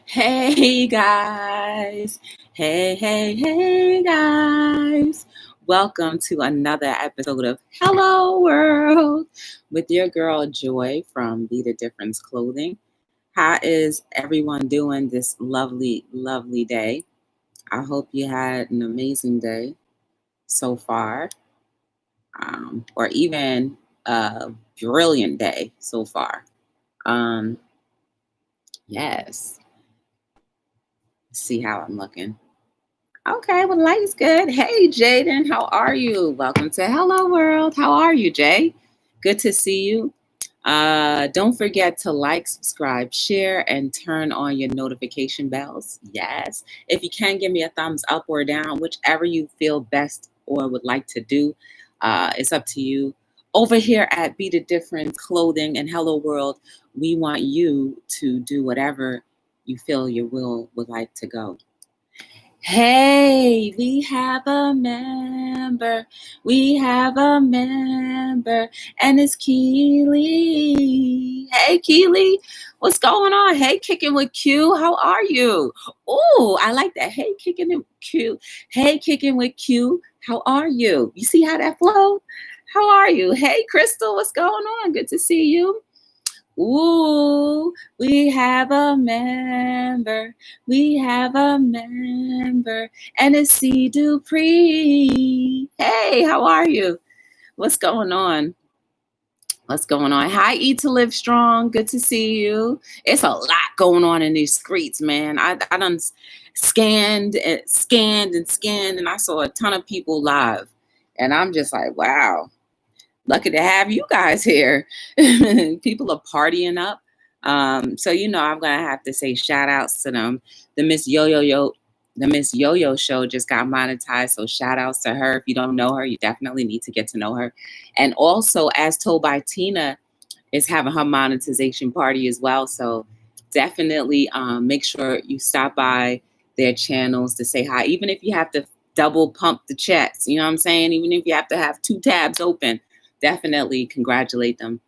Hey guys. Hey guys. Welcome to another episode of Hello World with your girl Joy from Be the Difference Clothing. How is everyone doing this lovely, lovely day? I hope you had an amazing day so far, or even a brilliant day so far. Yes. See how I'm looking. Okay, well, life's good. Hey, Jaden, how are you? Welcome to Hello World. How are you, Jay? Good to see you. Don't forget to like, subscribe, share, and turn on your notification bells. Yes. If you can, give me a thumbs up or down, whichever you feel best or would like to do. It's up to you. Over here at Be the Difference Clothing and Hello World, we want you to do whatever you feel your will would like to go. Hey, we have a member. We have a member, and it's Keely. Hey, Keely, what's going on? Hey, Kicking with Q, how are you? Oh, I like that. Hey, Kicking with Q. Hey, Kicking with Q, how are you? You see how that flow? How are you? Hey, Crystal, what's going on? Good to see you. Ooh, we have a member. We have a member, and it's C. Dupree. Hey, how are you? What's going on? What's going on? Hi, Eat to Live Strong. Good to see you. It's a lot going on in these streets, man. I done scanned and scanned and scanned, and I saw a ton of people live, and I'm just like, wow. Lucky to have you guys here. People are partying up. So I'm gonna have to say shout outs to them. The Miss Yo-Yo show just got monetized. So shout outs to her. If you don't know her, you definitely need to get to know her. And also, as told by Tina, is having her monetization party as well. So definitely make sure you stop by their channels to say hi. Even if you have to double pump the checks, you know what I'm saying? Even if you have to have 2 tabs open, definitely congratulate them.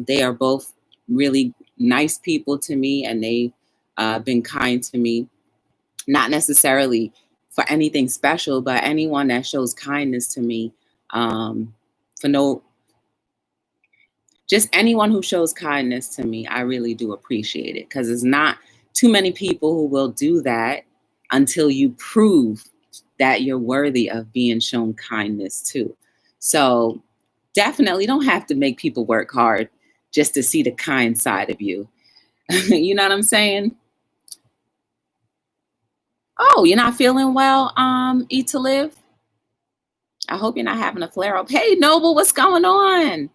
They are both really nice people to me, and they've been kind to me. Not necessarily for anything special, but anyone that shows kindness to me, just anyone who shows kindness to me, I really do appreciate it, because it's not too many people who will do that until you prove that you're worthy of being shown kindness to. So definitely don't have to make people work hard just to see the kind side of you. You know what I'm saying? Oh, you're not feeling well, Eat to Live? I hope you're not having a flare up. Hey, Noble, what's going on?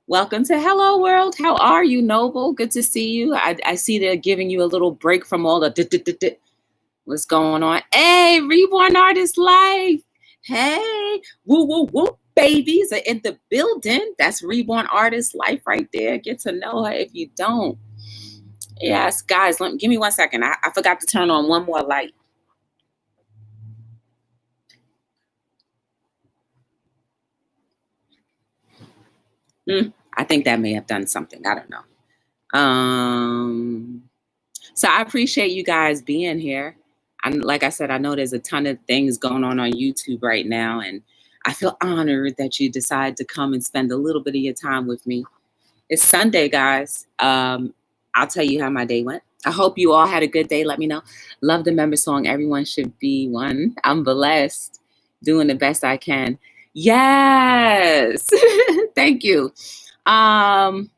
Welcome to Hello World. How are you, Noble? Good to see you. I see they're giving you a little break from all the what's going on. Hey, Reborn Artist Life. Hey, woo, woo, woo. Babies are in the building. That's Reborn Artist Life right there. Get to know her if you don't. Yes, guys, give me 1 second. I forgot to turn on one more light. I think that may have done something. I don't know. So I appreciate you guys being here. And like I said, I know there's a ton of things going on YouTube right now, and I feel honored that you decided to come and spend a little bit of your time with me. It's Sunday, guys. I'll tell you how my day went. I hope you all had a good day. Let me know. Love the member song. Everyone should be one. I'm blessed, doing the best I can. Yes. Thank you. I'm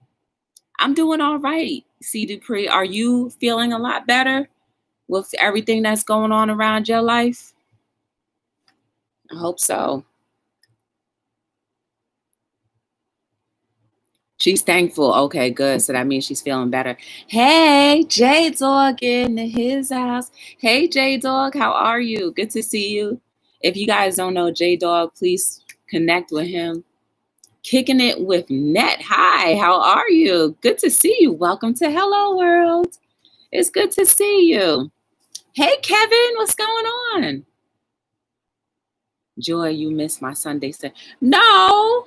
doing all right. C. Dupree, are you feeling a lot better with everything that's going on around your life? I hope so. She's thankful. Okay, good. So that means she's feeling better. Hey, Jade Dog in his house. Hey, Jade Dog, how are you? Good to see you. If you guys don't know Jade Dog, please connect with him. Kicking it with Net. Hi, how are you? Good to see you. Welcome to Hello World. It's good to see you. Hey, Kevin, what's going on? Joy, you missed my Sunday set. No,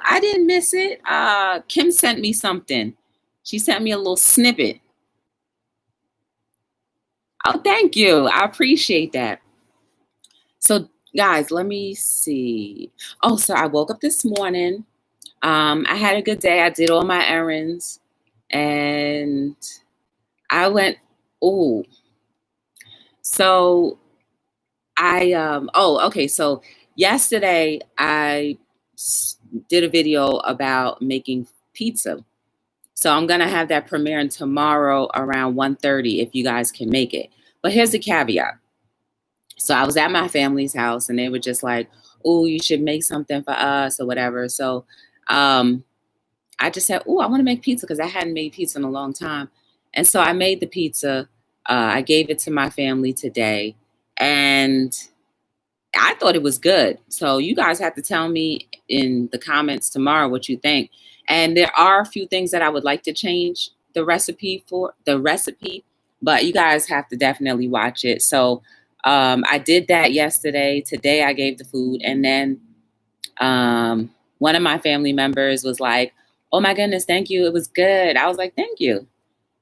I didn't miss it. Kim sent me something. She sent me a little snippet. Oh, thank you. I appreciate that. So, guys, let me see. Oh, so I woke up this morning. I had a good day. I did all my errands, and I went. Oh, so okay. So yesterday did a video about making pizza. So I'm gonna have that premiering tomorrow around 1:30 if you guys can make it. But here's the caveat. So I was at my family's house and they were just like, "Oh, you should make something for us or whatever." So um, I just said, "Oh, I want to make pizza," because I hadn't made pizza in a long time. And so I made the pizza. I gave it to my family today, and I thought it was good. So you guys have to tell me in the comments tomorrow what you think. And there are a few things that I would like to change the recipe, but you guys have to definitely watch it. So I did that yesterday. Today I gave the food, and then one of my family members was like, "Oh my goodness, thank you. It was good." I was like, "Thank you."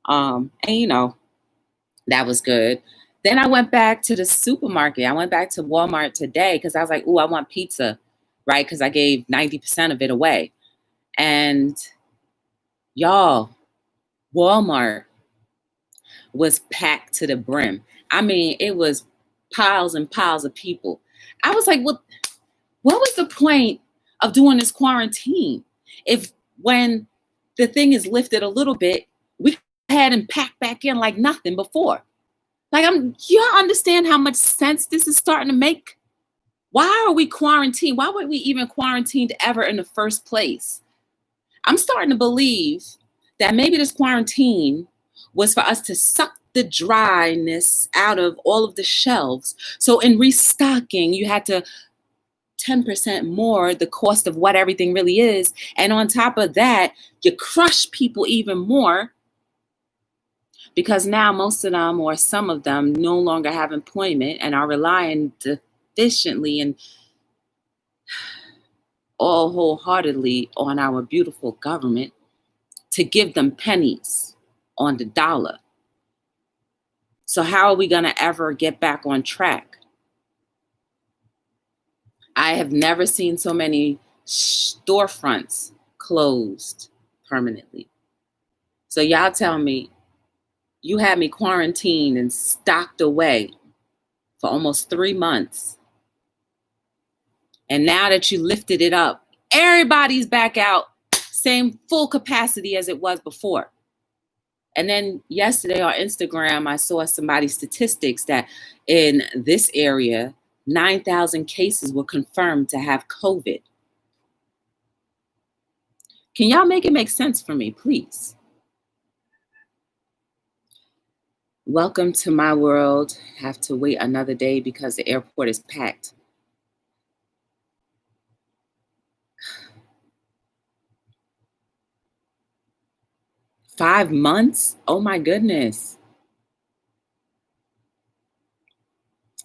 And that was good. Then I went back to the supermarket. I went back to Walmart today because I was like, "Oh, I want pizza," right? Because I gave 90% of it away. And y'all, Walmart was packed to the brim. I mean, it was piles and piles of people. I was like, what was the point of doing this quarantine? If when the thing is lifted a little bit, we had and packed back in like nothing before. Like, y'all understand how much sense this is starting to make? Why are we quarantined? Why were we even quarantined ever in the first place? I'm starting to believe that maybe this quarantine was for us to suck the dryness out of all of the shelves. So in restocking, you had to 10% more the cost of what everything really is. And on top of that, you crush people even more, because now most of them or some of them no longer have employment and are relying deficiently and all wholeheartedly on our beautiful government to give them pennies on the dollar. So how are we going to ever get back on track? I have never seen so many storefronts closed permanently. So y'all tell me, you had me quarantined and stocked away for almost 3 months. And now that you lifted it up, everybody's back out, same full capacity as it was before. And then yesterday on Instagram, I saw somebody's statistics that in this area, 9,000 cases were confirmed to have COVID. Can y'all make it make sense for me, please? Welcome to my world. Have to wait another day because the airport is packed. $5 months? Oh my goodness.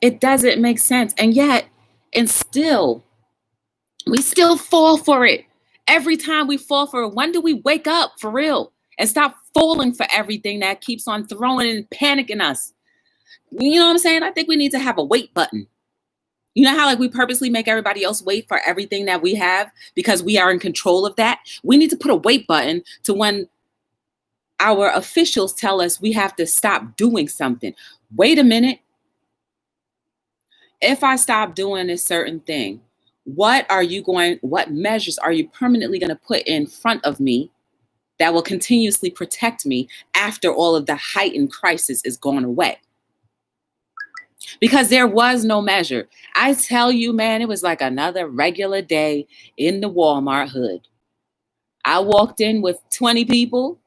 It doesn't make sense. And yet, we still fall for it. Every time we fall for it, when do we wake up for real and stop falling for everything that keeps on throwing and panicking us? You know what I'm saying? I think we need to have a wait button. You know how like we purposely make everybody else wait for everything that we have because we are in control of that? We need to put a wait button to when our officials tell us we have to stop doing something. Wait a minute. If I stop doing a certain thing, what measures are you permanently going to put in front of me that will continuously protect me after all of the heightened crisis is gone away? Because there was no measure. I tell you, man, it was like another regular day in the Walmart hood. I walked in with 20 people.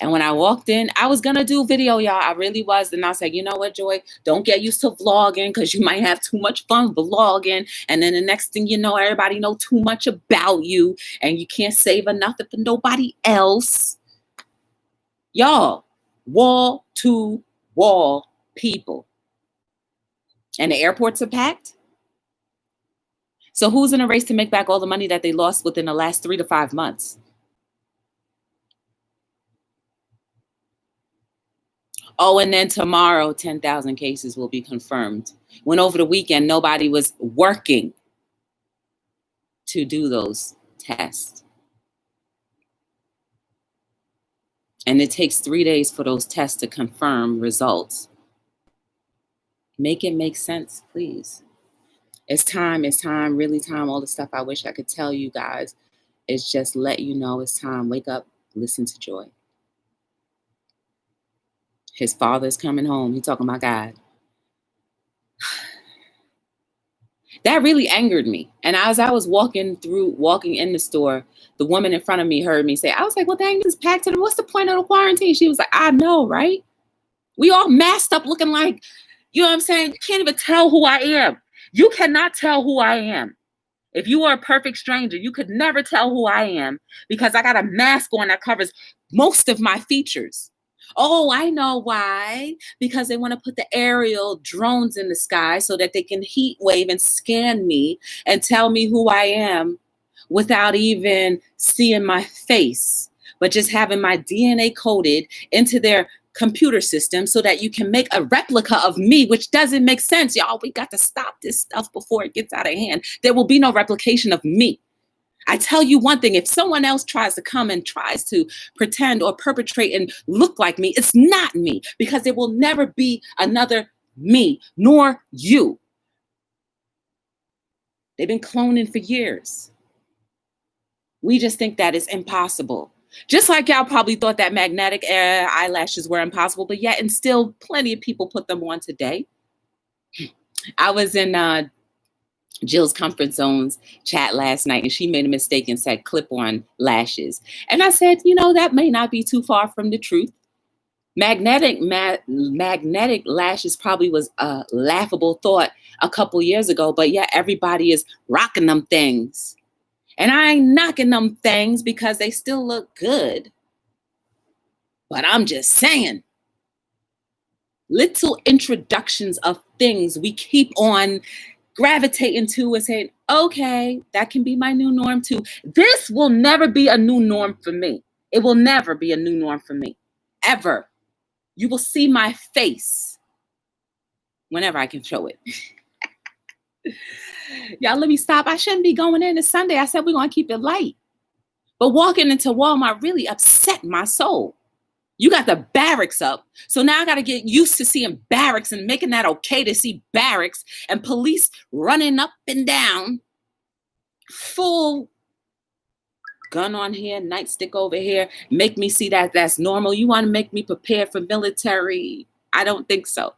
And when I walked in, I was going to do a video, y'all. I really was. And I was like, you know what, Joy? Don't get used to vlogging because you might have too much fun vlogging. And then the next thing you know, everybody know too much about you. And you can't save enough for nobody else. Y'all, wall to wall people. And the airports are packed. So who's in a race to make back all the money that they lost within the last 3 to 5 months? Oh, and then tomorrow, 10,000 cases will be confirmed. When over the weekend, nobody was working to do those tests. And it takes 3 days for those tests to confirm results. Make it make sense, please. It's time, really time. All the stuff I wish I could tell you guys is just let you know it's time. Wake up, listen to Joy. His father's coming home. He's talking about God. That really angered me. And as I was walking in the store, the woman in front of me heard me say, I was like, well, dang, this is packed to the, what's the point of the quarantine? She was like, I know, right? We all masked up looking like, you know what I'm saying? You can't even tell who I am. You cannot tell who I am. If you are a perfect stranger, you could never tell who I am because I got a mask on that covers most of my features. Oh, I know why. Because they want to put the aerial drones in the sky so that they can heat wave and scan me and tell me who I am without even seeing my face, but just having my DNA coded into their computer system so that you can make a replica of me, which doesn't make sense. Y'all, we got to stop this stuff before it gets out of hand. There will be no replication of me. I tell you one thing, if someone else tries to come and tries to pretend or perpetrate and look like me, it's not me, because there will never be another me, nor you. They've been cloning for years. We just think that is impossible. Just like y'all probably thought that magnetic eyelashes were impossible, but yet and still plenty of people put them on today. I was in Jill's Comfort Zones chat last night, and she made a mistake and said clip-on lashes. And I said, you know, that may not be too far from the truth. Magnetic lashes probably was a laughable thought a couple years ago, but yet everybody is rocking them things. And I ain't knocking them things because they still look good. But I'm just saying, little introductions of things we keep on gravitating to and saying, okay, that can be my new norm too. This will never be a new norm for me. It will never be a new norm for me, ever. You will see my face whenever I can show it. Y'all, let me stop. I shouldn't be going in this Sunday. I said we're going to keep it light. But walking into Walmart really upset my soul. You got the barracks up. So now I got to get used to seeing barracks and making that okay to see barracks and police running up and down. Full gun on here, nightstick over here. Make me see that that's normal. You want to make me prepare for military? I don't think so.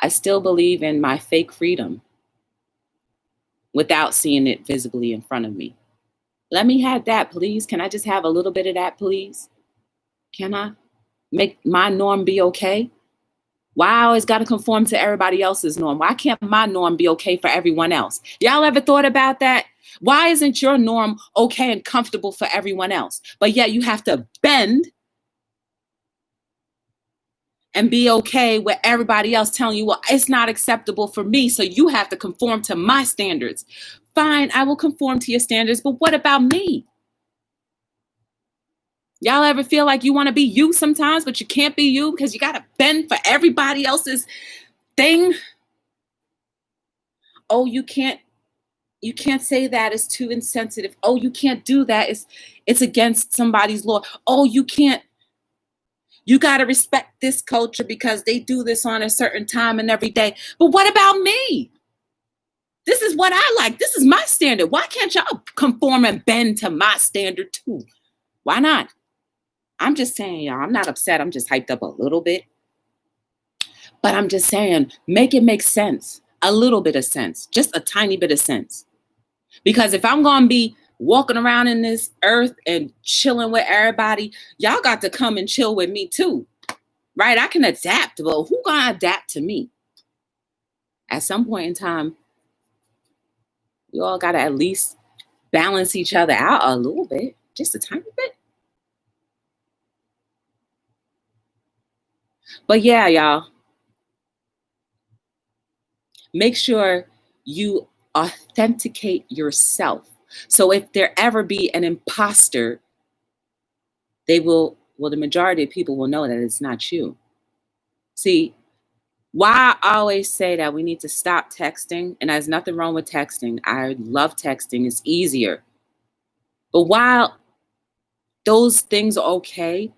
I still believe in my fake freedom without seeing it visibly in front of me. Let me have that, please. Can I just have a little bit of that, please? Can I make my norm be okay? Why I always got to conform to everybody else's norm? Why can't my norm be okay for everyone else? Y'all ever thought about that? Why isn't your norm okay and comfortable for everyone else? But yet you have to bend and be okay with everybody else telling you, well, it's not acceptable for me, so you have to conform to my standards. Fine, I will conform to your standards, but what about me? Y'all ever feel like you want to be you sometimes, but you can't be you because you got to bend for everybody else's thing? Oh, you can't say that, it's too insensitive. Oh, you can't do that, it's against somebody's law. Oh, you got to respect this culture because they do this on a certain time and every day. But what about me? This is what I like. This is my standard. Why can't y'all conform and bend to my standard too? Why not? I'm just saying, y'all, I'm not upset. I'm just hyped up a little bit. But I'm just saying, make it make sense. A little bit of sense. Just a tiny bit of sense. Because if I'm going to be walking around in this earth and chilling with everybody, y'all got to come and chill with me too. Right? I can adapt. Well, who going to adapt to me? At some point in time, you all got to at least balance each other out a little bit. Just a tiny bit. But yeah, y'all. Make sure you authenticate yourself. So if there ever be an imposter, they will well, the majority of people will know that it's not you. See, why I always say that we need to stop texting, and there's nothing wrong with texting. I love texting, it's easier. But while those things are okay,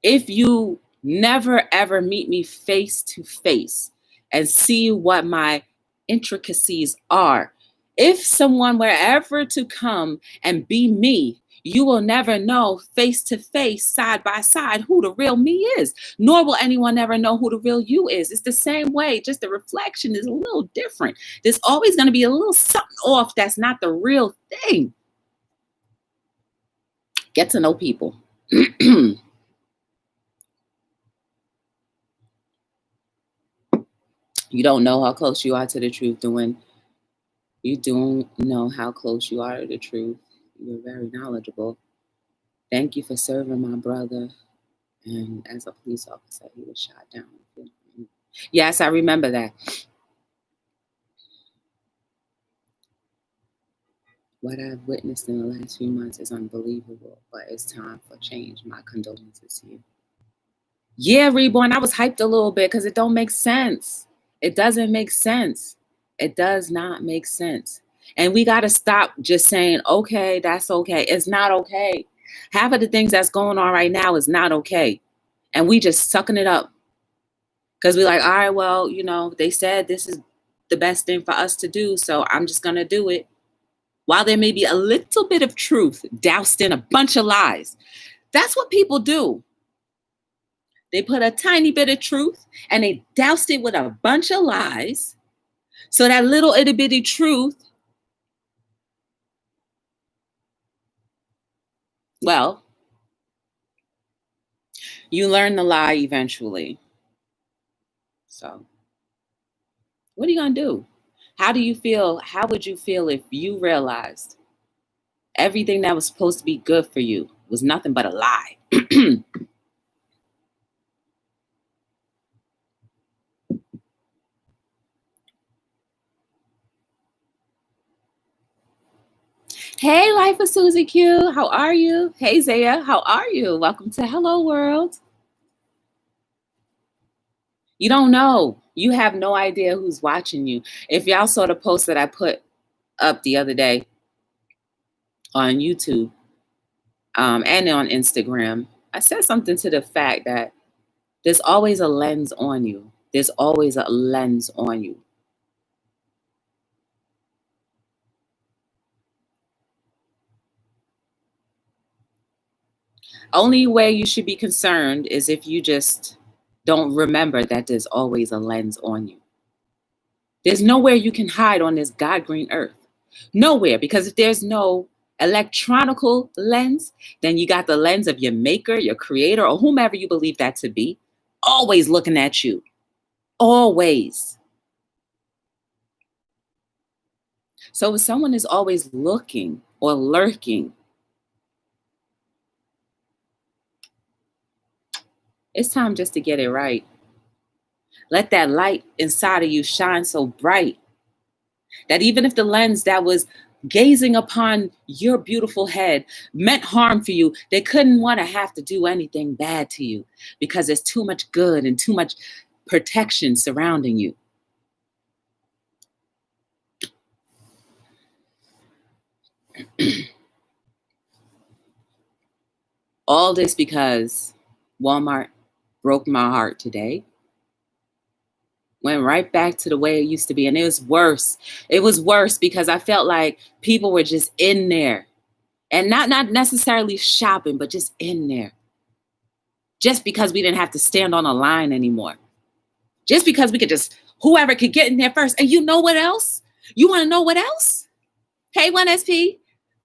if you never ever meet me face to face and see what my intricacies are, if someone were ever to come and be me, you will never know face to face, side by side, who the real me is, nor will anyone ever know who the real you is. It's the same way, just the reflection is a little different. There's always going to be a little something off that's not the real thing. Get to know people. You don't know how close you are to the truth when you don't know how close you are to the truth. You're very knowledgeable. Thank you for serving my brother. And as a police officer, he was shot down. Yes, I remember that. What I've witnessed in the last few months is unbelievable, but it's time for change. My condolences to you. Yeah, Reborn, I was hyped a little bit because it don't make sense. It doesn't make sense. It does not make sense. And we got to stop just saying, okay, that's okay. It's not okay. Half of the things that's going on right now is not okay. And we just sucking it up. Because we're like, all right, well, they said this is the best thing for us to do, so I'm just going to do it. While there may be a little bit of truth doused in a bunch of lies. That's what people do. They put a tiny bit of truth and they doused it with a bunch of lies. So that little itty bitty truth, well, you learn the lie eventually. So what are you going to do? How do you feel? How would you feel if you realized everything that was supposed to be good for you was nothing but a lie? Hey, Life of Susie Q. How are you? Hey, Zaya. How are you? Welcome to Hello World. You don't know. You have no idea who's watching you. If y'all saw the post that I put up the other day on YouTube and on Instagram, I said something to the fact that there's always a lens on you. There's always a lens on you. Only way you should be concerned is if you just don't remember that there's always a lens on you. There's nowhere you can hide on this God green earth. Nowhere, because if there's no electronical lens, then you got the lens of your maker, your creator, or whomever you believe that to be, always looking at you. Always. So if someone is always looking or lurking, it's time just to get it right. Let that light inside of you shine so bright that even if the lens that was gazing upon your beautiful head meant harm for you, they couldn't want to have to do anything bad to you because there's too much good and too much protection surrounding you. All this because Walmart broke my heart today. Went right back to the way it used to be. And it was worse. It was worse because I felt like people were just in there. And not necessarily shopping, but just in there. Just because we didn't have to stand on a line anymore. Just because we could just, whoever could get in there first. And you know what else? You want to know what else? Hey, 1SP.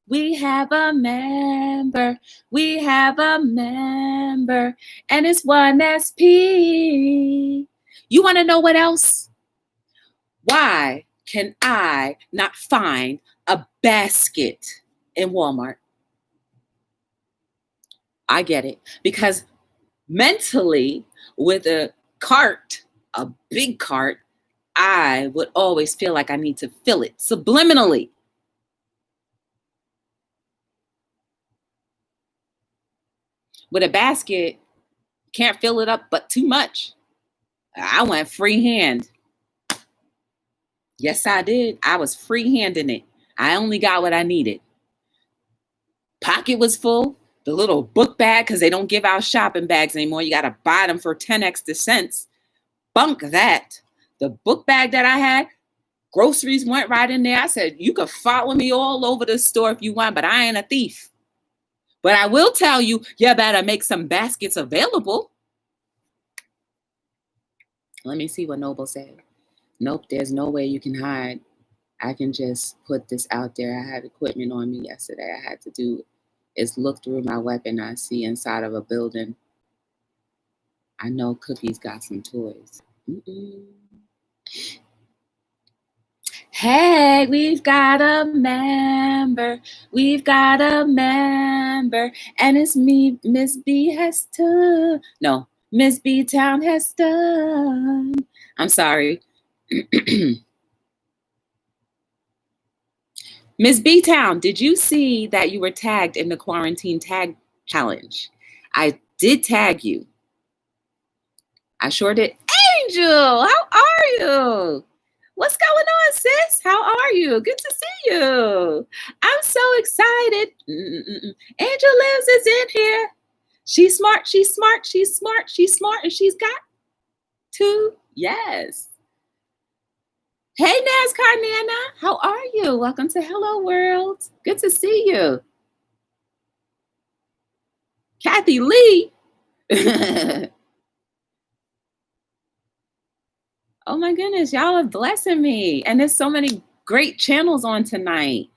We have a member. We have a member. And it's 1SP. You want to know what else? Why can I not find a basket in Walmart? I get it. Because mentally, with a cart, a big cart, I would always feel like I need to fill it subliminally. With a basket, can't fill it up, but too much. I went freehand. Yes, I did. I was freehanding it. I only got what I needed. Pocket was full. The little book bag, because they don't give out shopping bags anymore. You got to buy them for 10 extra cents. Bunk that. The book bag that I had, groceries went right in there. I said, you can follow me all over the store if you want, but I ain't a thief. But I will tell you, you better make some baskets available. Let me see what Noble said. Nope, there's no way you can hide. I can just put this out there. I had equipment on me yesterday. I had to do is look through my weapon I see inside of a building. I know Cookie's got some toys. Hey, we've got a member. We've got a member. And it's me, Miss B Hester. No, Miss B Town Hester. I'm sorry. Miss B Town, did you see that you were tagged in the quarantine tag challenge? I did tag you. I sure did. Angel, how are you? What's going on, sis? How are you? Good to see you. I'm so excited. Angel Lives is in here. She's smart. She's smart. She's smart. She's smart. And she's got two. Yes. Hey, NASCAR Nana. How are you? Welcome to Hello World. Good to see you. Kathy Lee. Oh my goodness, y'all are blessing me. And there's so many great channels on tonight.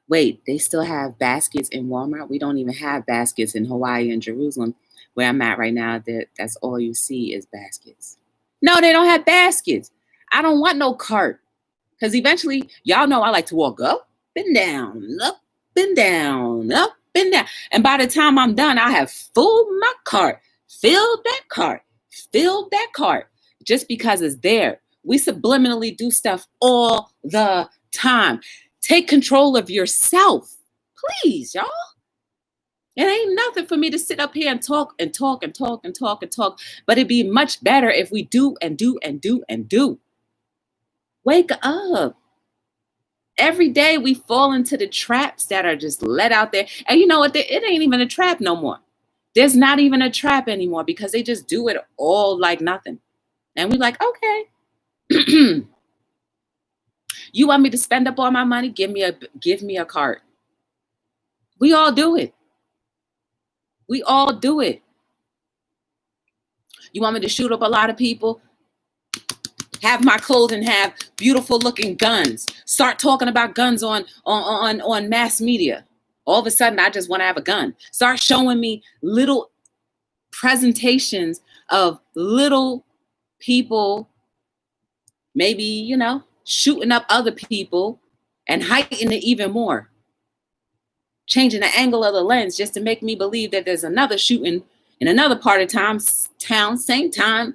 Wait, they still have baskets in Walmart? We don't even have baskets in Hawaii and Jerusalem, where I'm at right now. That's all you see is baskets. No, they don't have baskets. I don't want no cart. Because eventually, y'all know I like to walk up and down, up and down, up and down. And by the time I'm done, I have filled my cart, filled that cart, filled that cart. Just because it's there. We subliminally do stuff all the time. Take control of yourself. Please, y'all. It ain't nothing for me to sit up here and talk and talk and talk and talk and talk. But it'd be much better if we do and do and do and do. Wake up. Every day we fall into the traps that are just let out there. And you know what? It ain't even a trap no more. There's not even a trap anymore because they just do it all like nothing. And we're like, okay, you want me to spend up all my money? Give me a cart. We all do it. We all do it. You want me to shoot up a lot of people? Have my clothing have beautiful looking guns. Start talking about guns on mass media. All of a sudden, I just want to have a gun. Start showing me little presentations of little people, maybe, shooting up other people and heightening it even more. Changing the angle of the lens just to make me believe that there's another shooting in another part of town, same time.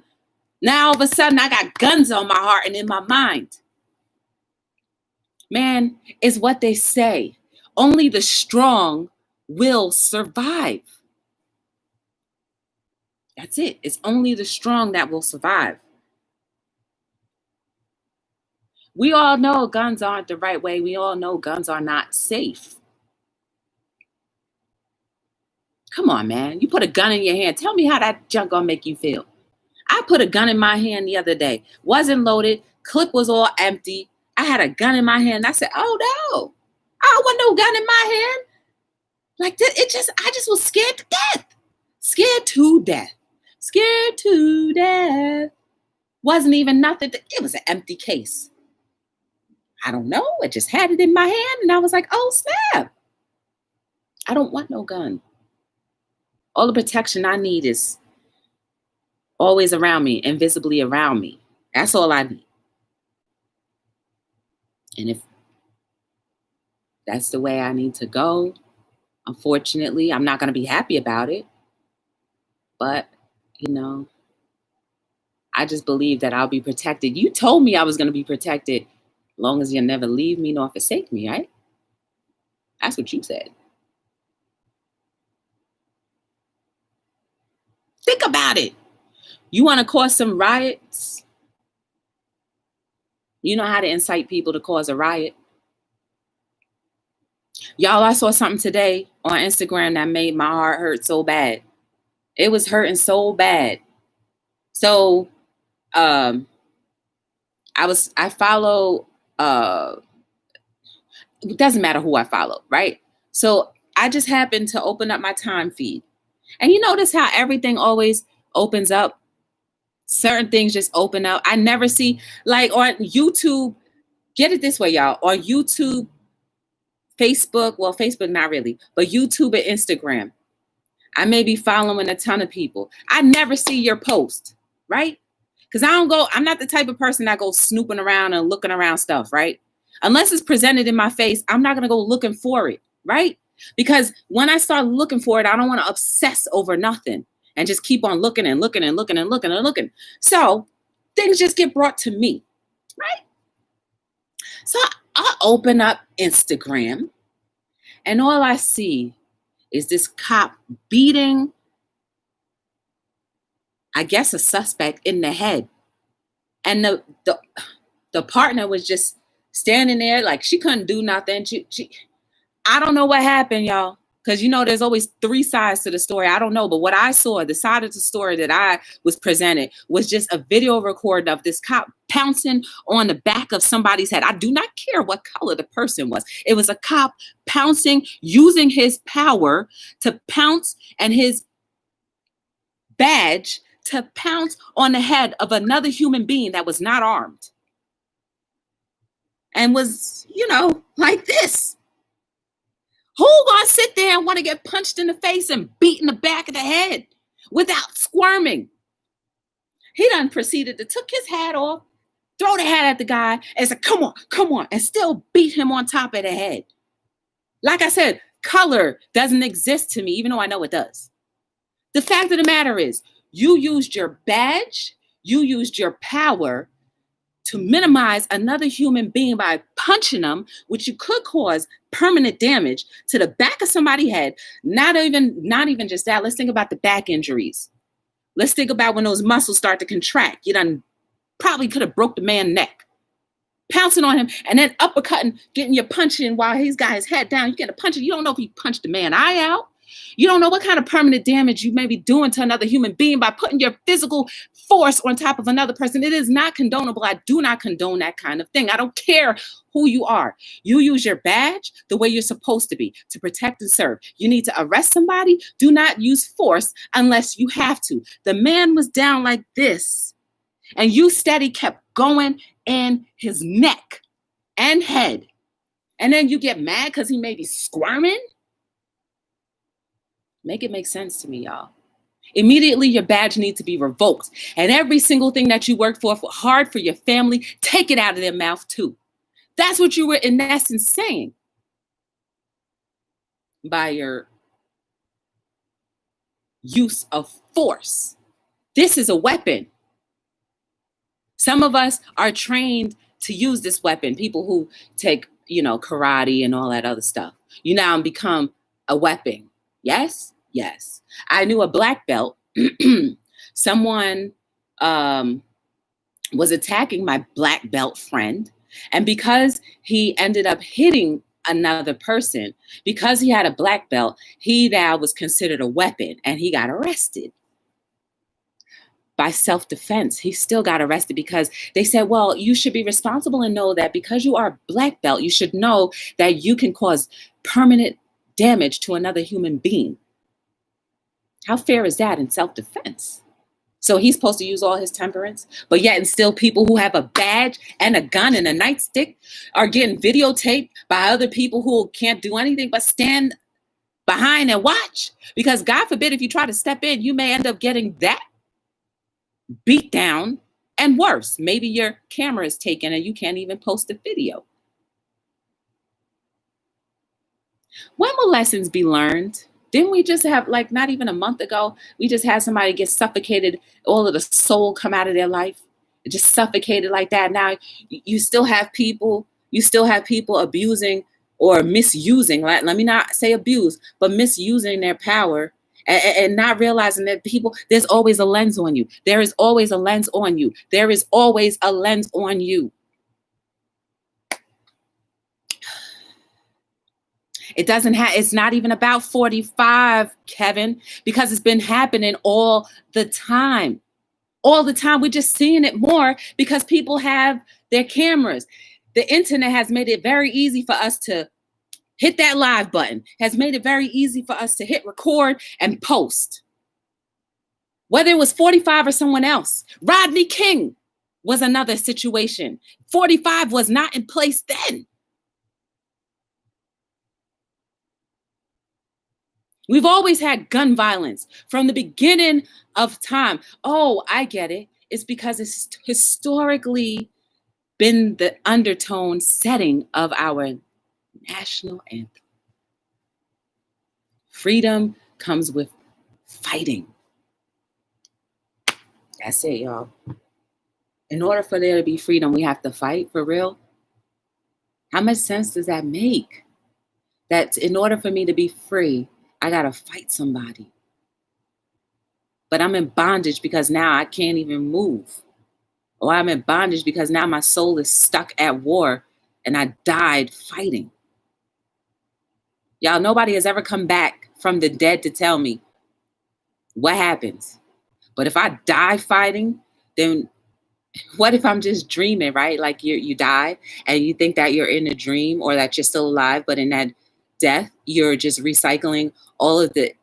Now, all of a sudden, I got guns on my heart and in my mind. Man, it's what they say. Only the strong will survive. That's it. It's only the strong that will survive. We all know guns aren't the right way. We all know guns are not safe. Come on, man. You put a gun in your hand. Tell me how that junk gonna make you feel. I put a gun in my hand the other day. Wasn't loaded. Clip was all empty. I had a gun in my hand. I said, oh no. I don't want no gun in my hand. Like that, I just was scared to death. Scared to death. Scared to death. Wasn't even nothing. It was an empty case. I don't know. I just had it in my hand and I was like, oh snap. I don't want no gun. All the protection I need is always around me, invisibly around me. That's all I need. And if that's the way I need to go, unfortunately, I'm not going to be happy about it. But, I just believe that I'll be protected. You told me I was going to be protected as long as you never leave me nor forsake me, right? That's what you said. Think about it. You want to cause some riots? You know how to incite people to cause a riot. Y'all, I saw something today on Instagram that made my heart hurt so bad. It was hurting so bad. So I follow, it doesn't matter who I follow, right? So I just happened to open up my time feed. And you notice how everything always opens up? Certain things just open up. I never see, like on YouTube, get it this way, y'all. On YouTube, Facebook, well, Facebook, not really, but YouTube and Instagram, I may be following a ton of people. I never see your post, right? Because I'm not the type of person that goes snooping around and looking around stuff, right? Unless it's presented in my face, I'm not going to go looking for it, right? Because when I start looking for it, I don't want to obsess over nothing and just keep on looking and looking and looking and looking and looking. So things just get brought to me, right? So I open up Instagram and all I see is this cop beating, I guess, a suspect in the head. And the partner was just standing there like she couldn't do nothing. I don't know what happened, y'all. Because, there's always three sides to the story. I don't know. But what I saw, the side of the story that I was presented was just a video recording of this cop pouncing on the back of somebody's head. I do not care what color the person was. It was a cop pouncing, using his power to pounce and his badge to pounce on the head of another human being that was not armed. And was, like this. Who gonna sit there and want to get punched in the face and beat in the back of the head without squirming? He done proceeded to took his hat off, throw the hat at the guy, and said, come on, and still beat him on top of the head. Like I said, color doesn't exist to me, even though I know it does. The fact of the matter is, you used your badge, you used your power to minimize another human being by punching them, which you could cause permanent damage to the back of somebody's head. Not even just that. Let's think about the back injuries. Let's think about when those muscles start to contract. You done probably could have broke the man's neck. Pouncing on him and then uppercutting, getting your punch in while he's got his head down. You get a punch. You don't know if he punched the man's eye out. You don't know what kind of permanent damage you may be doing to another human being by putting your physical force on top of another person. It is not condonable. I do not condone that kind of thing. I don't care who you are. You use your badge the way you're supposed to be, to protect and serve. You need to arrest somebody. Do not use force unless you have to. The man was down like this, and you steady kept going in his neck and head. And then you get mad because he may be squirming. Make it make sense to me, y'all. Immediately, your badge needs to be revoked. And every single thing that you worked for hard for your family, take it out of their mouth too. That's what you were in essence saying by your use of force. This is a weapon. Some of us are trained to use this weapon. People who take, karate and all that other stuff. You now become a weapon. Yes. I knew a black belt. Someone was attacking my black belt friend. And because he ended up hitting another person, because he had a black belt, he now was considered a weapon and he got arrested. By self-defense, he still got arrested because they said, well, you should be responsible and know that because you are a black belt, you should know that you can cause permanent damage to another human being. How fair is that in self-defense? So he's supposed to use all his temperance, but yet and still people who have a badge and a gun and a nightstick are getting videotaped by other people who can't do anything but stand behind and watch. Because God forbid, if you try to step in, you may end up getting that beat down and worse. Maybe your camera is taken and you can't even post a video. When will lessons be learned? Didn't we just have, not even a month ago, we just had somebody get suffocated, all of the soul come out of their life, just suffocated like that. Now you still have people abusing or misusing, let me not say abuse, but misusing their power And not realizing that there's always a lens on you. There is always a lens on you. There is always a lens on you. It's not even about 45, Kevin, because it's been happening all the time. All the time. We're just seeing it more because people have their cameras. The internet has made it very easy for us to hit that live button, has made it very easy for us to hit record and post. Whether it was 45 or someone else. Rodney King was another situation. 45 was not in place then. We've always had gun violence from the beginning of time. Oh, I get it. It's because it's historically been the undertone setting of our national anthem. Freedom comes with fighting. That's it, y'all. In order for there to be freedom, we have to fight for real. How much sense does that make? That in order for me to be free, I got to fight somebody. But I'm in bondage because now I can't even move. Or I'm in bondage because now my soul is stuck at war and I died fighting. Y'all, nobody has ever come back from the dead to tell me what happens. But if I die fighting, then what if I'm just dreaming, right? Like you die and you think that you're in a dream or that you're still alive, but in that death, you're just recycling all of the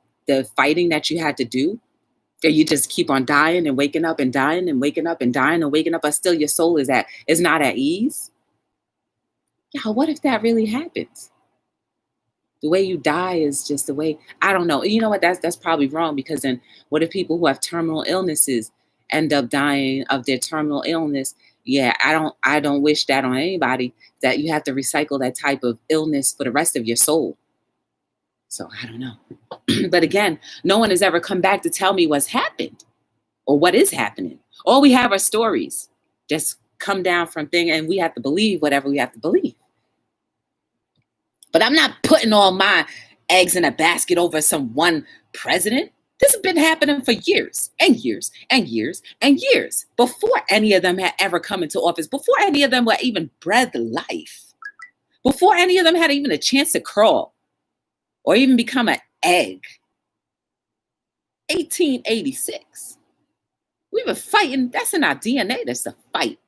fighting that you had to do. And you just keep on dying and waking up and dying and waking up and dying and waking up, but still your soul is not at ease. Yeah, what if that really happens? The way you die is just the way, I don't know. You know what? That's probably wrong, because then what if people who have terminal illnesses end up dying of their terminal illness? Yeah, I don't wish that on anybody, that you have to recycle that type of illness for the rest of your soul. So I don't know. But again, no one has ever come back to tell me what's happened or what is happening. All we have are stories just come down from things, and we have to believe whatever we have to believe. But I'm not putting all my eggs in a basket over some one president. This has been happening for years and years and years and years before any of them had ever come into office, before any of them were even breathed life, before any of them had even a chance to crawl or even become an egg. 1886. We were fighting. That's in our DNA. That's a fight.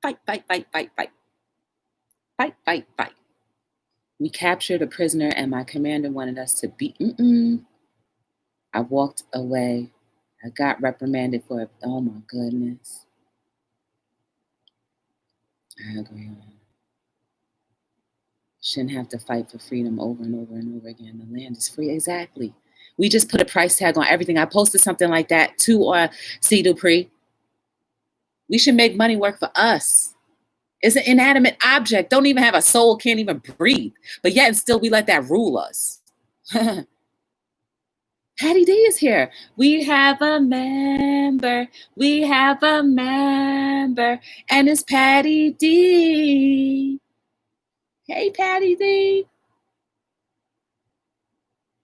Fight, fight, fight, fight, fight. Fight, fight, fight. We captured a prisoner and my commander wanted us to beat. I walked away. I got reprimanded for it. Oh my goodness. I agree. Shouldn't have to fight for freedom over and over and over again. The land is free. Exactly. We just put a price tag on everything. I posted something like that to C. Dupree. We should make money work for us. It's an inanimate object. Don't even have a soul, can't even breathe. But yet and still we let that rule us. Patty D is here. We have a member. We have a member. And it's Patty D. Hey, Patty D.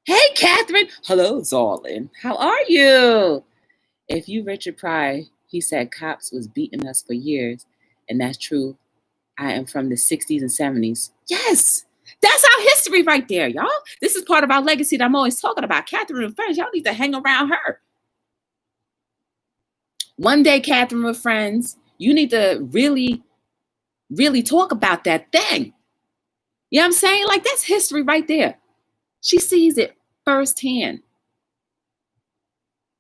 Hey, Catherine. Hello, Zarlin. How are you? If you Richard Pryor, he said cops was beating us for years. And that's true. I am from the 60s and 70s. Yes. That's our history right there, y'all. This is part of our legacy that I'm always talking about. Catherine and Friends, y'all need to hang around her. One day, Catherine with Friends, you need to really, really talk about that thing. You know what I'm saying? Like, that's history right there. She sees it firsthand.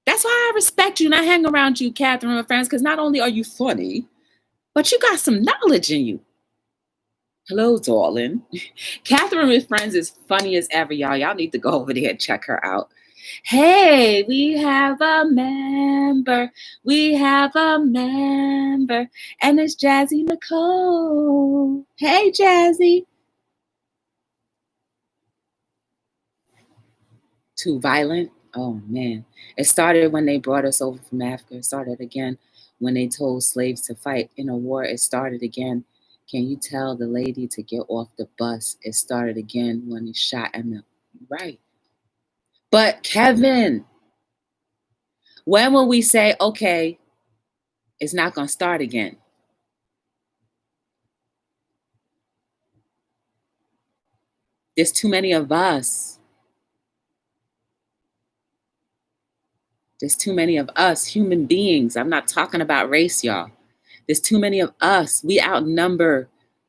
That's why I respect you and I hang around you, Catherine with Friends, because not only are you funny, but you got some knowledge in you. Hello, darling. Catherine with Friends is funny as ever, y'all. Y'all need to go over there and check her out. Hey, we have a member. We have a member. And it's Jazzy Nicole. Hey, Jazzy. Too violent? Oh, man. It started when they brought us over from Africa. It started again when they told slaves to fight. In a war, it started again. Can you tell the lady to get off the bus? It started again when he shot Emma. Right. But Kevin, when will we say, okay, it's not going to start again? There's too many of us. There's too many of us, human beings. I'm not talking about race, y'all. There's too many of us. We outnumber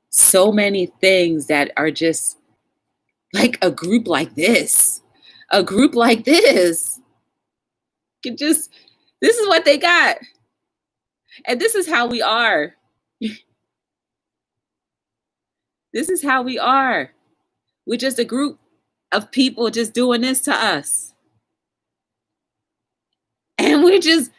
so many things that are just like a group like this. A group like this can just, this is what they got. And this is how we are. This is how we are. We're just a group of people just doing this to us. And we're just,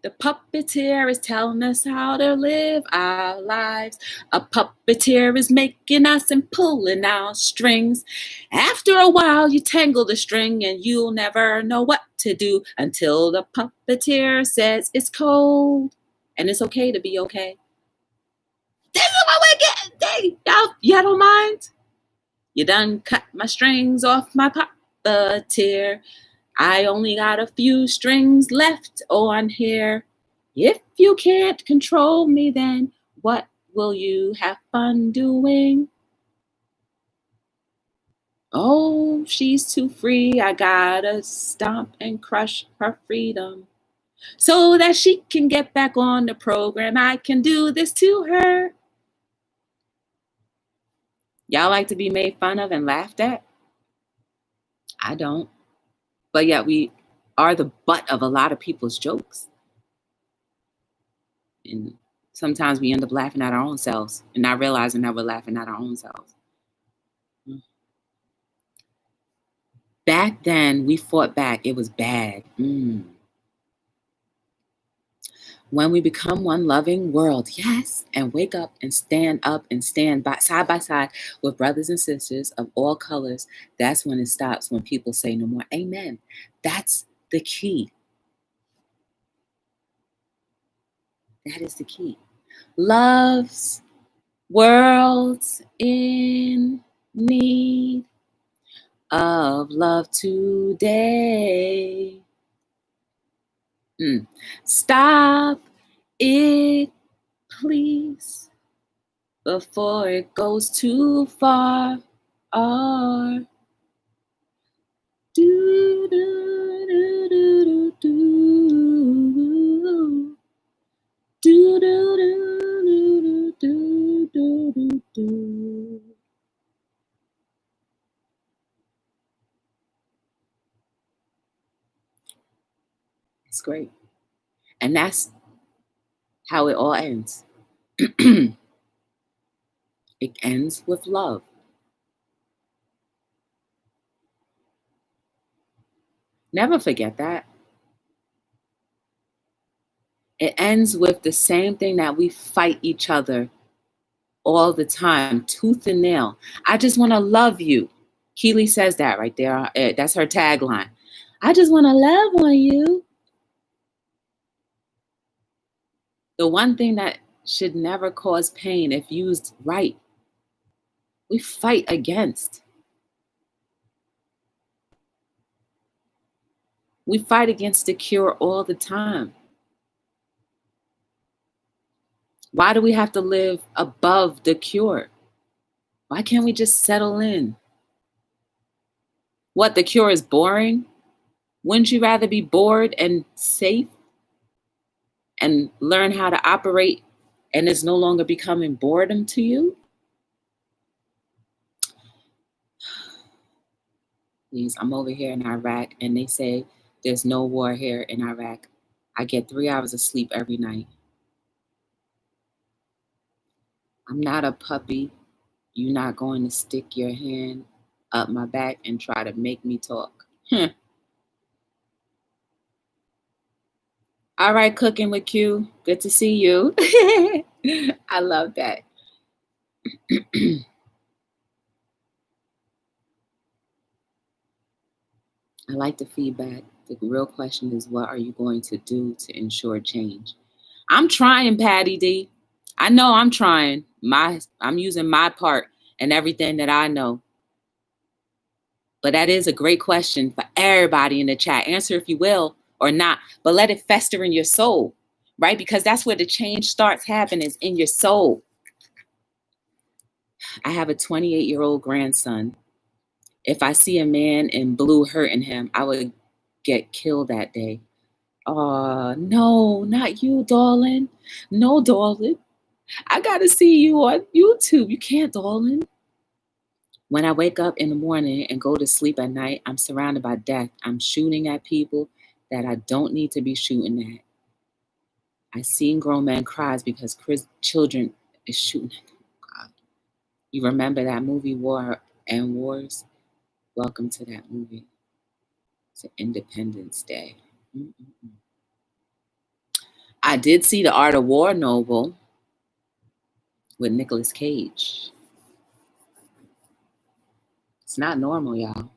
the puppeteer is telling us how to live our lives. A puppeteer is making us and pulling our strings. After a while, you tangle the string and you'll never know what to do until the puppeteer says it's cold and it's okay to be okay. This is what we're getting. Y'all don't mind? You done cut my strings off my puppeteer. I only got a few strings left on here. If you can't control me, then what will you have fun doing? Oh, she's too free. I gotta stomp and crush her freedom so that she can get back on the program. I can do this to her. Y'all like to be made fun of and laughed at? I don't. But yet we are the butt of a lot of people's jokes. And sometimes we end up laughing at our own selves and not realizing that we're laughing at our own selves. Back then, we fought back. It was bad. When we become one loving world, yes, and wake up and stand side by side with brothers and sisters of all colors, that's when it stops, when people say no more. Amen. That's the key. That is the key. Love's world's in need of love today. Stop it, please, before it goes too far. Do, do, do, do, do, do. Do, do, do, do, do, do, do. It's great. And that's how it all ends. It ends with love. Never forget that. It ends with the same thing that we fight each other all the time, tooth and nail. I just want to love you. Keely says that right there. That's her tagline. I just want to love on you. The one thing that should never cause pain if used right, we fight against. We fight against the cure all the time. Why do we have to live above the cure? Why can't we just settle in? What, the cure is boring? Wouldn't you rather be bored and safe and learn how to operate and it's no longer becoming boredom to you? Please, I'm over here in Iraq and they say there's no war here in Iraq. I get 3 hours of sleep every night. I'm not a puppy. You're not going to stick your hand up my back and try to make me talk. All right, Cooking with Q. Good to see you. I love that. I like the feedback. The real question is, what are you going to do to ensure change? I'm trying, Patty D. I know I'm trying. I'm using my part and everything that I know. But that is a great question for everybody in the chat. Answer if you will or not, but let it fester in your soul, right? Because that's where the change starts happening, is in your soul. I have a 28-year-old grandson. If I see a man in blue hurting him, I would get killed that day. Oh, no, not you, darling. No, darling. I got to see you on YouTube. You can't, darling. When I wake up in the morning and go to sleep at night, I'm surrounded by death. I'm shooting at people that I don't need to be shooting at. I seen grown men cries because children is shooting at them. God. You remember that movie, War and Wars? Welcome to that movie. It's an Independence Day. Mm-mm-mm. I did see The Art of War novel with Nicolas Cage. It's not normal, y'all.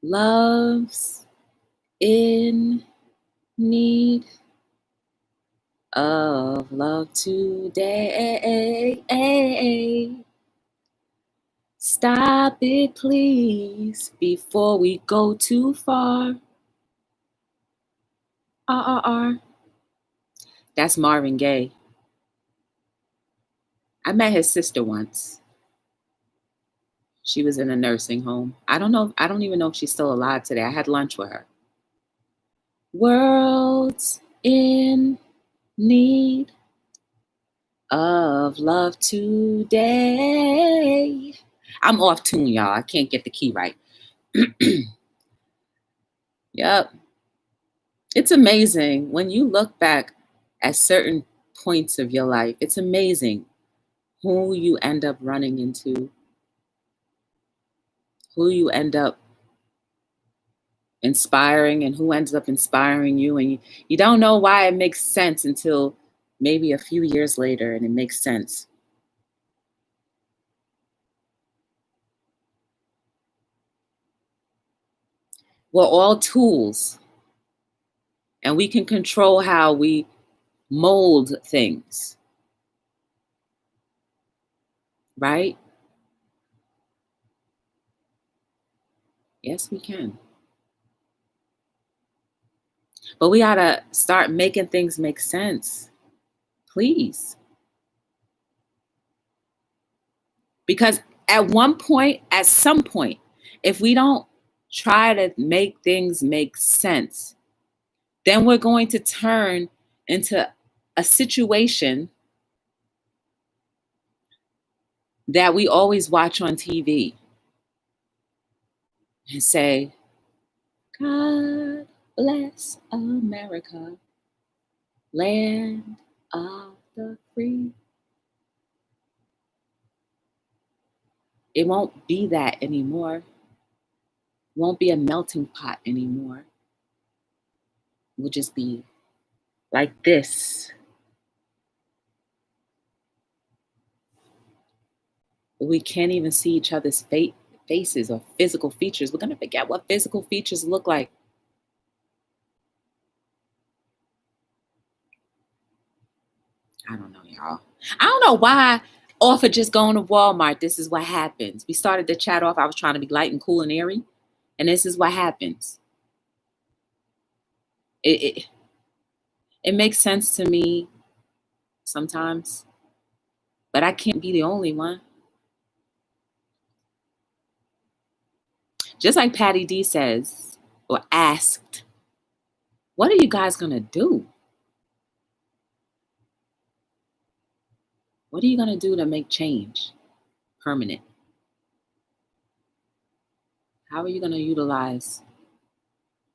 Love's in need of love today. Stop it, please, before we go too far. That's Marvin Gaye. I met his sister once. She was in a nursing home. I don't even know if she's still alive today. I had lunch with her. World's in need of love today. I'm off tune, y'all. I can't get the key right. Yep. It's amazing when you look back at certain points of your life. It's amazing who you end up running into, who you end up inspiring, and who ends up inspiring you. And you don't know why it makes sense until maybe a few years later, and it makes sense. We're all tools, and we can control how we mold things, right? Yes, we can. But we gotta start making things make sense, please. Because at some point, if we don't try to make things make sense, then we're going to turn into a situation that we always watch on TV and say, God bless America, land of the free. It won't be that anymore. It won't be a melting pot anymore. We'll just be like this. We can't even see each other's faces or physical features. We're going to forget what physical features look like. I don't know, y'all. I don't know why off of just going to Walmart, this is what happens. We started the chat off. I was trying to be light and cool and airy. And this is what happens. It makes sense to me sometimes. But I can't be the only one. Just like Patty D says, or asked, what are you guys going to do? What are you going to do to make change permanent? How are you going to utilize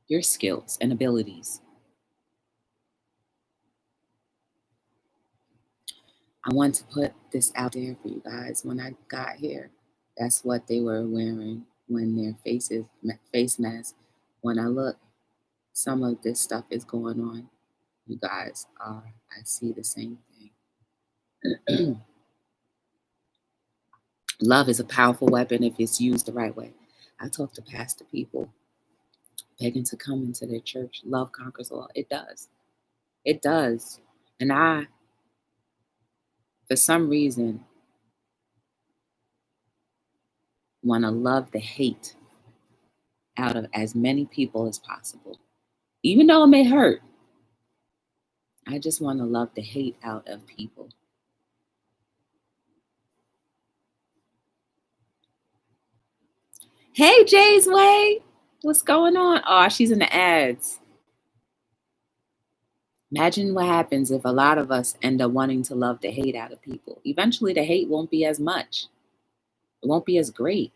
your skills and abilities? I want to put this out there for you guys. When I got here, that's what they were wearing when their face masks. When I look, some of this stuff is going on. You guys I see the same thing. Love is a powerful weapon if it's used the right way. I talk to pastor people begging to come into their church. Love conquers all. It does. It does. And for some reason, want to love the hate out of as many people as possible. Even though it may hurt, I just want to love the hate out of people. Hey, Jade's Way. What's going on? Oh, she's in the ads. Imagine what happens if a lot of us end up wanting to love the hate out of people. Eventually, the hate won't be as much. It won't be as great.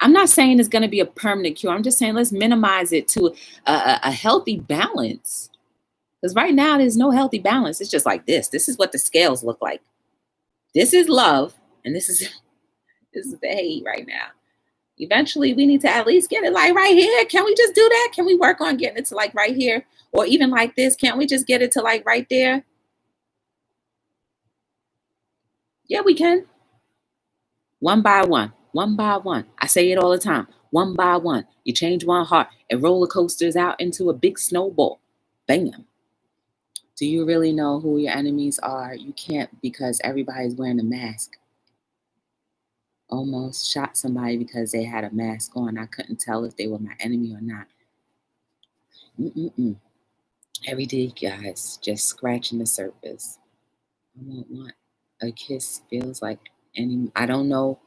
I'm not saying it's going to be a permanent cure. I'm just saying let's minimize it to a healthy balance. Because right now, there's no healthy balance. It's just like this. This is what the scales look like. This is love, and this is the hate right now. Eventually, we need to at least get it like right here. Can we just do that? Can we work on getting it to like right here? Or even like this? Can't we just get it to like right there? Yeah, we can. One by one. One by one. I say it all the time. One by one. You change one heart. It roller coasters out into a big snowball. Bam. Do you really know who your enemies are? You can't, because everybody's wearing a mask. Almost shot somebody because they had a mask on. I couldn't tell if they were my enemy or not. Every day, guys, just scratching the surface. I don't want a kiss feels like any. I don't know.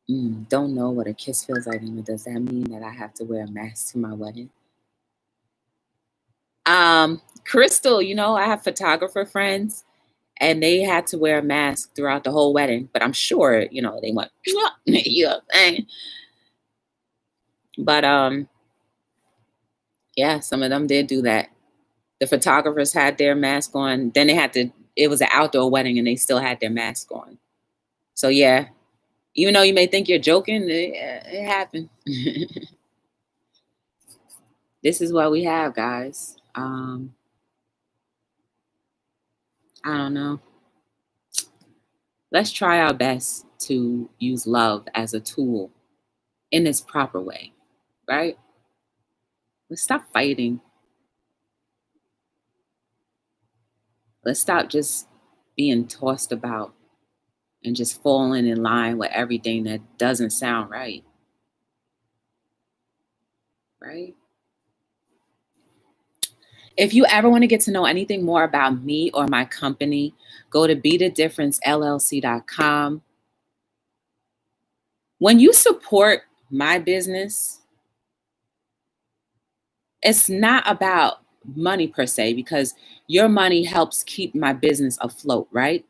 Don't know what a kiss feels like. And does that mean that I have to wear a mask to my wedding? Crystal, I have photographer friends, and they had to wear a mask throughout the whole wedding. But I'm sure, they went, yeah. But yeah, some of them did do that. The photographers had their mask on. Then it was an outdoor wedding, and they still had their mask on. So yeah, even though you may think you're joking, it happened. This is what we have, guys. I don't know. Let's try our best to use love as a tool in its proper way, right? Let's stop fighting. Let's stop just being tossed about and just falling in line with everything that doesn't sound right. Right? If you ever want to get to know anything more about me or my company, go to BeTheDifferenceLLC.com. When you support my business, it's not about money per se, because your money helps keep my business afloat, right?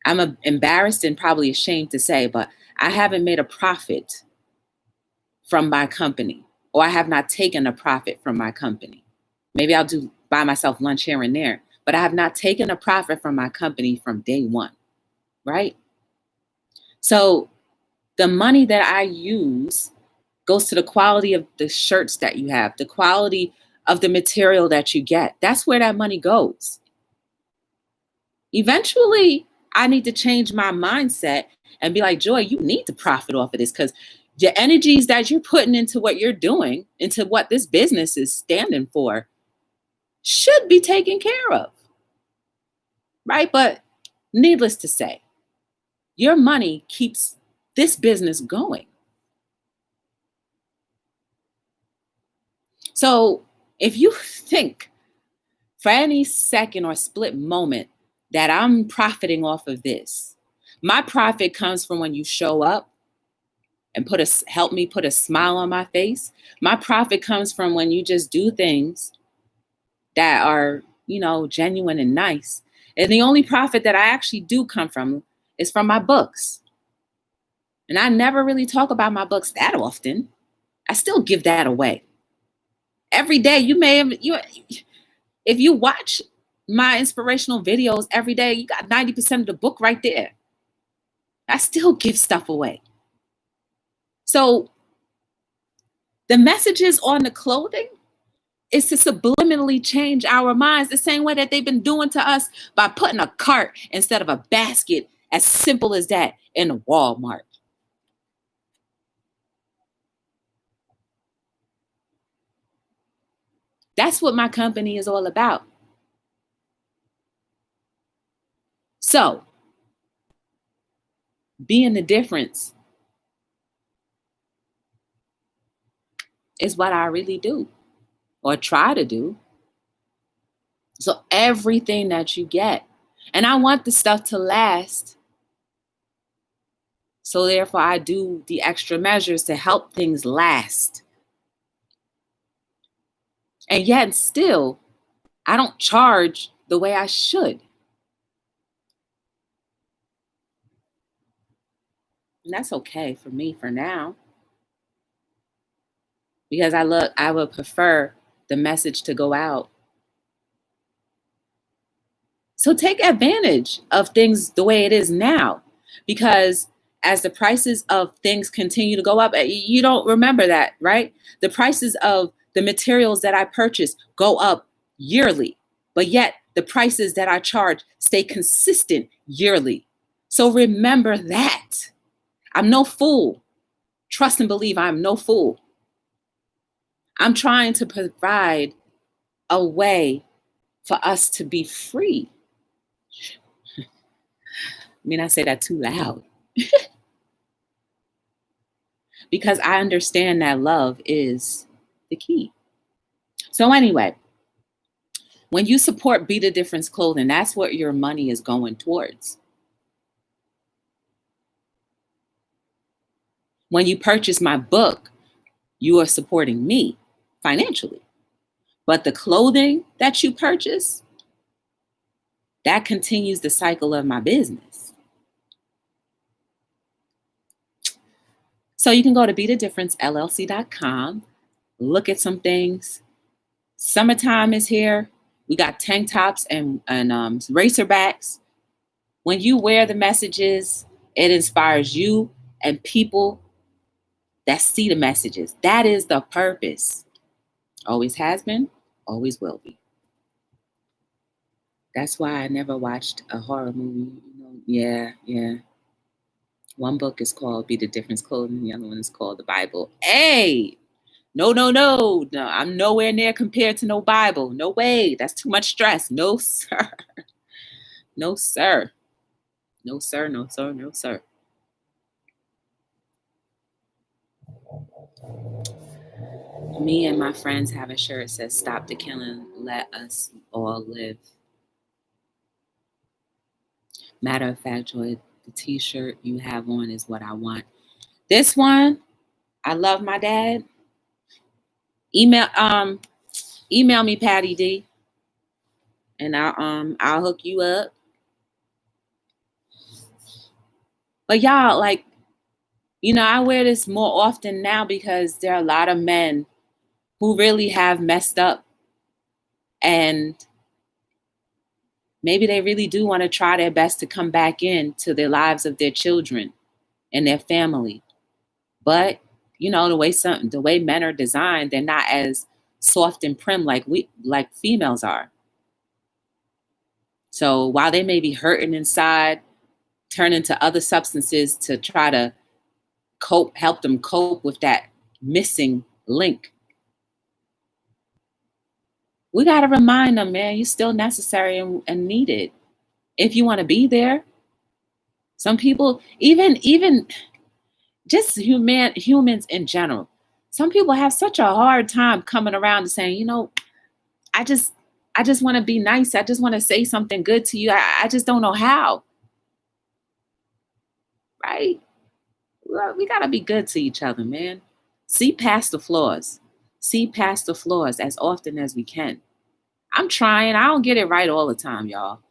I'm embarrassed and probably ashamed to say, but I haven't made a profit from my company, or I have not taken a profit from my company. Maybe I'll do buy myself lunch here and there, but I have not taken a profit from my company from day one, right? So the money that I use goes to the quality of the shirts that you have, the quality of the material that you get. That's where that money goes. Eventually, I need to change my mindset and be like, Joy, you need to profit off of this, because your energies that you're putting into what you're doing, into what this business is standing for, should be taken care of, right? But needless to say, your money keeps this business going. So if you think for any second or split moment that I'm profiting off of this, my profit comes from when you show up and help me put a smile on my face. My profit comes from when you just do things that are, genuine and nice. And the only profit that I actually do come from is from my books. And I never really talk about my books that often. I still give that away. Every day, if you watch my inspirational videos every day, you got 90% of the book right there. I still give stuff away. So the messages on the clothing is to subliminally change our minds the same way that they've been doing to us by putting a cart instead of a basket, as simple as that, in a Walmart. That's what my company is all about. So, being the difference is what I really do or try to do. So everything that you get, and I want the stuff to last. So therefore, I do the extra measures to help things last. And yet still, I don't charge the way I should. And that's okay for me for now. Because I would prefer the message to go out. So take advantage of things the way it is now. Because as the prices of things continue to go up, you don't remember that, right? The prices of the materials that I purchase go up yearly, but yet the prices that I charge stay consistent yearly. So remember that. I'm no fool. Trust and believe I'm no fool. I'm trying to provide a way for us to be free. I mean, I say that too loud. Because I understand that love is the key. So anyway, when you support Be the Difference Clothing, that's what your money is going towards. When you purchase my book, you are supporting me financially. But the clothing that you purchase, that continues the cycle of my business. So you can go to BeTheDifferenceLLC.com, look at some things. Summertime is here. We got tank tops and racerbacks. When you wear the messages, it inspires you and people that see the messages. That is the purpose. Always has been, always will be. That's why I never watched a horror movie. Yeah. One book is called Be the Difference Clothing. The other one is called the Bible. Hey, no. I'm nowhere near compared to no Bible. No way. That's too much stress. No, sir. No, sir. No, sir. No, sir. No, sir. Me and my friends have a shirt that says, "Stop the killing, let us all live." Matter of fact, Joy, the t-shirt you have on is what I want. This one, I love my dad. Email me, Patty D, and I'll hook you up. But y'all, like, I wear this more often now because there are a lot of men who really have messed up, and maybe they really do want to try their best to come back into the lives of their children and their family. But the way men are designed, they're not as soft and prim like females are. So while they may be hurting inside, turning to other substances to try to help them cope with that missing link, we got to remind them, man, you're still necessary and needed if you want to be there. Some people, even just humans in general, some people have such a hard time coming around to saying, I just want to be nice. I just want to say something good to you. I just don't know how. Right? Well, we got to be good to each other, man. See past the flaws. See past the flaws as often as we can. I'm trying. I don't get it right all the time, y'all.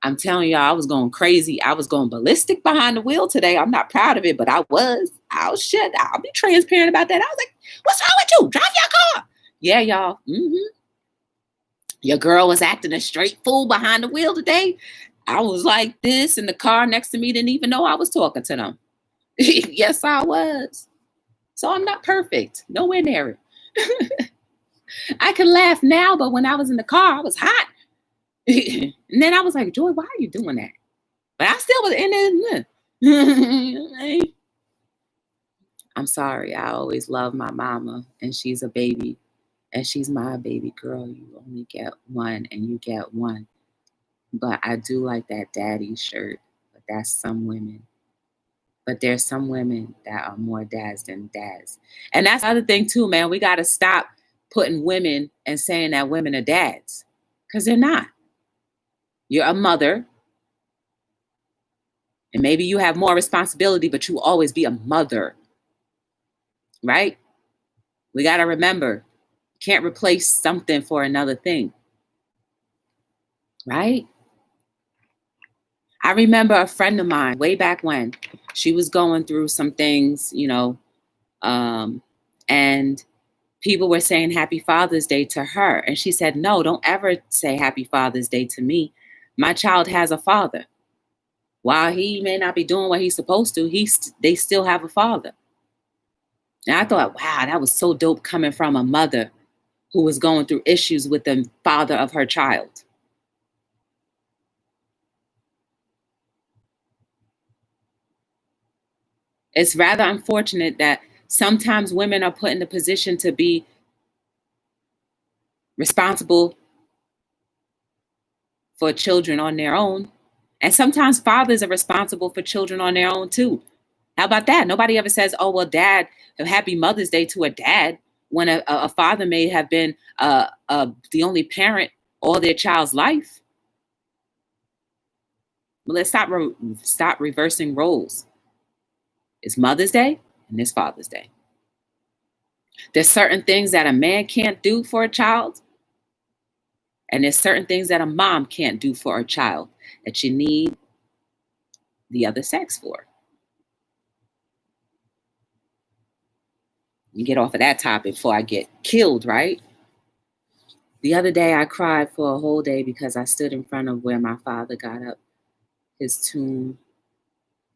I'm telling y'all, I was going crazy. I was going ballistic behind the wheel today. I'm not proud of it, but I was. Oh, shit. I'll be transparent about that. I was like, what's wrong with you? Drive your car. Yeah, y'all. Your girl was acting a straight fool behind the wheel today. I was like this, and the car next to me didn't even know I was talking to them. Yes, I was. So I'm not perfect. Nowhere near it. I can laugh now, but when I was in the car, I was hot. And then I was like, Joy, why are you doing that? But I still was in it. I'm sorry. I always love my mama, and she's a baby, and she's my baby girl. You only get one, and you get one. But I do like that daddy shirt. But that's some women. But there's some women that are more dads than dads. And that's the other thing too, man. We got to stop putting women and saying that women are dads, because they're not. You're a mother, and maybe you have more responsibility, but you will always be a mother, right? We got to remember, you can't replace something for another thing, right? I remember a friend of mine way back when she was going through some things, and people were saying Happy Father's Day to her. And she said, no, don't ever say Happy Father's Day to me. My child has a father. While he may not be doing what he's supposed to, they still have a father. And I thought, wow, that was so dope coming from a mother who was going through issues with the father of her child. It's rather unfortunate that sometimes women are put in the position to be responsible for children on their own. And sometimes fathers are responsible for children on their own too. How about that? Nobody ever says, oh, well, dad, happy Mother's Day to a dad, when a father may have been the only parent all their child's life. Well, let's stop reversing roles. It's Mother's Day and it's Father's Day. There's certain things that a man can't do for a child, and there's certain things that a mom can't do for a child that you need the other sex for. You get off of that topic before I get killed, right? The other day I cried for a whole day because I stood in front of where my father got up his tomb.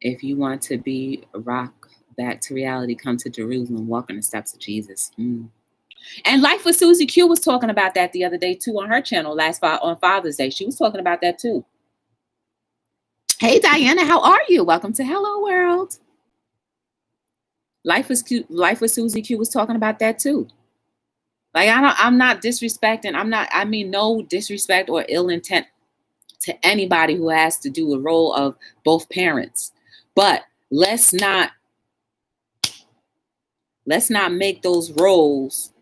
If you want to be a rock back to reality, come to Jerusalem, walk in the steps of Jesus. And Life with Susie Q was talking about that the other day too on her channel on Father's Day. She was talking about that too. Hey Diana, how are you? Welcome to Hello World. Life with Susie Q was talking about that too. Like I'm not disrespecting. I mean no disrespect or ill intent to anybody who has to do a role of both parents. But let's not make those roles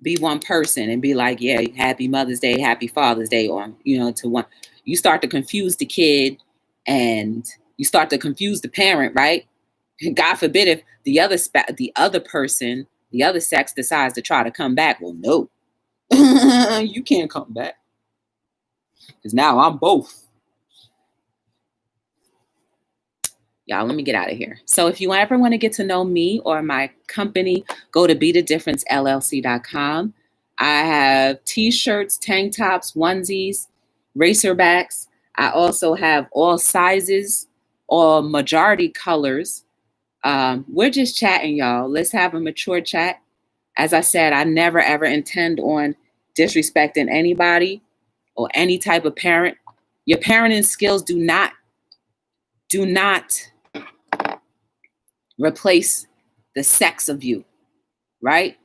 be one person and be like, yeah, happy Mother's Day, happy Father's Day, or to one. You start to confuse the kid and you start to confuse the parent, right? God forbid if the other person, the other sex decides to try to come back. Well, no, you can't come back because now I'm both. Y'all, let me get out of here. So if you ever want to get to know me or my company, go to BeTheDifferenceLLC.com. I have t-shirts, tank tops, onesies, racerbacks. I also have all sizes, all majority colors. We're just chatting, y'all. Let's have a mature chat. As I said, I never, ever intend on disrespecting anybody or any type of parent. Your parenting skills do not replace the sex of you, right?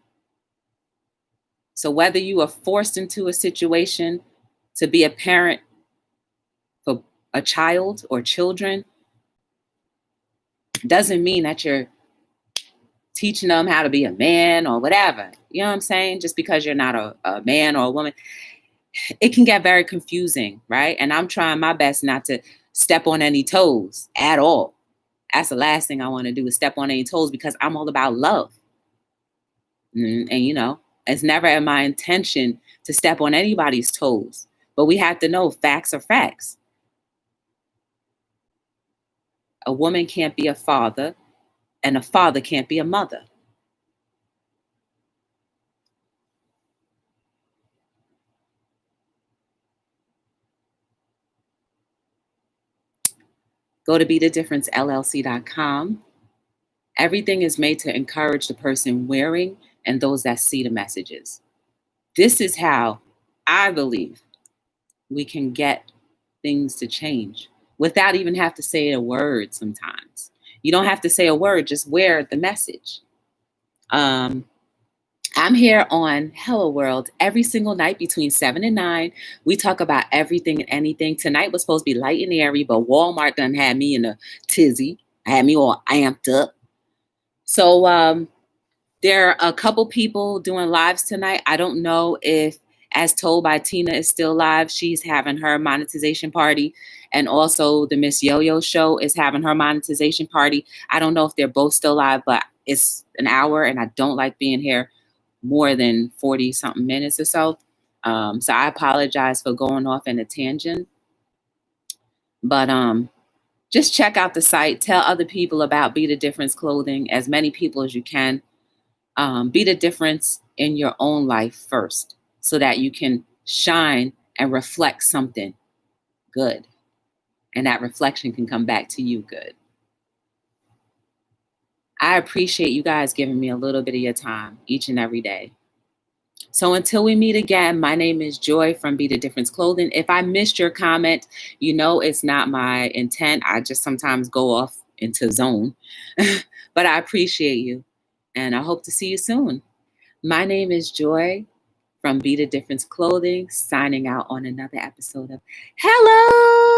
So whether you are forced into a situation to be a parent for a child or children, doesn't mean that you're teaching them how to be a man or whatever. You know what I'm saying? Just because you're not a man or a woman, it can get very confusing, right? And I'm trying my best not to step on any toes at all. That's the last thing I want to do is step on any toes, because I'm all about love. And it's never in my intention to step on anybody's toes. But we have to know facts are facts. A woman can't be a father, and a father can't be a mother. Go to BeTheDifferenceLLC.com. Everything is made to encourage the person wearing and those that see the messages. This is how I believe we can get things to change without even have to say a word sometimes. You don't have to say a word, just wear the message. I'm here on Hello World every single night between 7 and 9. We talk about everything and anything. Tonight was supposed to be light and airy, but Walmart done had me in a tizzy. Had me all amped up. So there are a couple people doing lives tonight. I don't know if, as told by Tina, is still live. She's having her monetization party. And also the Miss Yo-Yo show is having her monetization party. I don't know if they're both still live, but it's an hour and I don't like being here more than 40 something minutes or so. So I apologize for going off in a tangent. But just check out the site. Tell other people about Be the Difference Clothing, as many people as you can. Be the difference in your own life first so that you can shine and reflect something good. And that reflection can come back to you good. I appreciate you guys giving me a little bit of your time each and every day. So until we meet again, my name is Joy from Be the Difference Clothing. If I missed your comment, you know it's not my intent. I just sometimes go off into zone. But I appreciate you. And I hope to see you soon. My name is Joy from Be the Difference Clothing, signing out on another episode of Hello